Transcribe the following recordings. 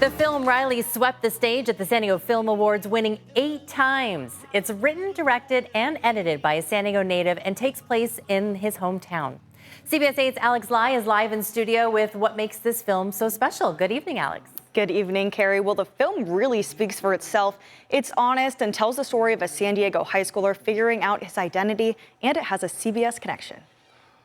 The film Riley swept the stage at the San Diego Film Awards, winning 8 times. It's written, directed, and edited by a San Diego native and takes place in his hometown. CBS 8's Alex Lai is live in studio with what makes this film so special. Good evening, Alex. Good evening, Carrie. Well, the film really speaks for itself. It's honest and tells the story of a San Diego high schooler figuring out his identity, and it has a CBS connection.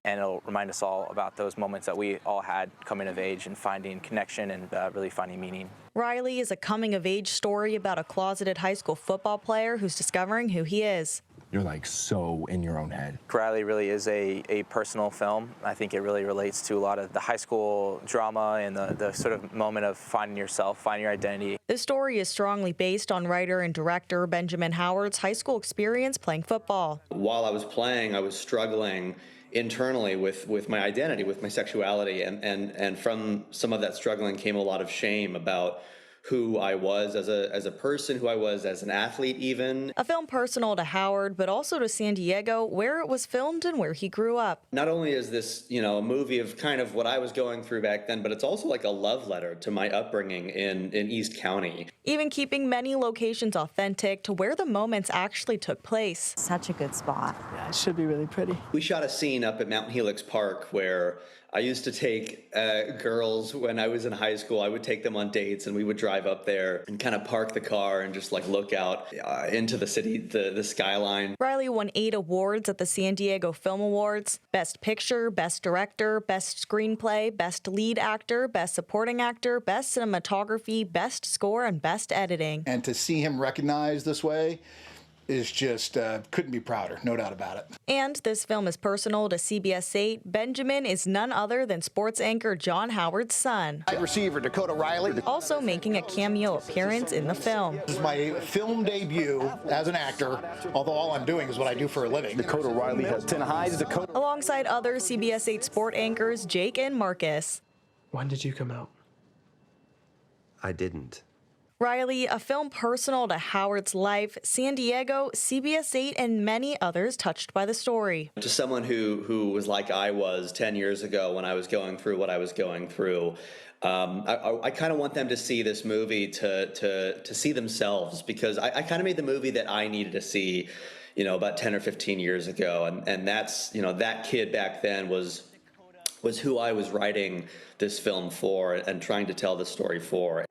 And it'll remind us all about those moments that we all had coming of age and finding connection and really finding meaning. Riley is a coming-of-age story about a closeted high school football player who's discovering who he is. You're like so in your own head. Riley really is a personal film. I think it really relates to a lot of the high school drama and the sort of moment of finding yourself, finding your identity. This story is strongly based on writer and director Benjamin Howard's high school experience playing football. While I was playing, I was struggling internally with my identity, with my sexuality, and from some of that struggling came a lot of shame about who I was as a person, who I was as an athlete even. A film personal to Howard, but also to San Diego, where it was filmed and where he grew up. Not only is this, a movie of kind of what I was going through back then, but it's also like a love letter to my upbringing in East County. Even keeping many locations authentic to where the moments actually took place. Such a good spot. Yeah, it should be really pretty. We shot a scene up at Mountain Helix Park where I used to take girls when I was in high school. I would take them on dates and we would drive up there and kind of park the car and just like look out into the city, the skyline. Riley won 8 awards at the San Diego Film Awards: Best Picture, Best Director, Best Screenplay, Best Lead Actor, Best Supporting Actor, Best Cinematography, Best Score, and Best Editing. And to see him recognized this way is just, couldn't be prouder, no doubt about it. And this film is personal to CBS 8. Benjamin is none other than sports anchor John Howard's son. Wide receiver Dakota Riley. Also making a cameo appearance in the film. This is my film debut as an actor, although all I'm doing is what I do for a living. Dakota Riley has 10 highs. Alongside other CBS 8 sport anchors Jake and Marcus. When did you come out? I didn't. Riley, a film personal to Howard's life, San Diego, CBS 8, and many others touched by the story. To someone who was like I was 10 years ago when I was going through what I was going through, I kind of want them to see this movie to see themselves, because I kind of made the movie that I needed to see, about 10 or 15 years ago. And that's, that kid back then was who I was writing this film for and trying to tell the story for.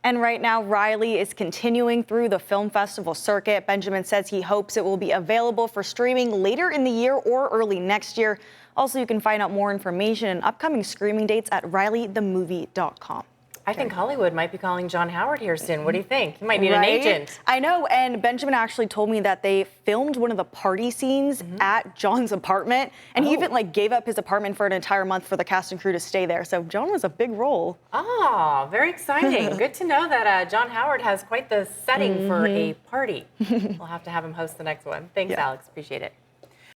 And right now, Riley is continuing through the film festival circuit. Benjamin says he hopes it will be available for streaming later in the year or early next year. Also, you can find out more information and upcoming screening dates at rileythemovie.com. I think Hollywood might be calling John Howard here soon. What do you think? He might need an agent. I know, and Benjamin actually told me that they filmed one of the party scenes at John's apartment, and he even gave up his apartment for an entire month for the cast and crew to stay there. So John was a big role. Oh, very exciting. Good to know that John Howard has quite the setting for a party. We'll have to have him host the next one. Thanks, Alex. Appreciate it.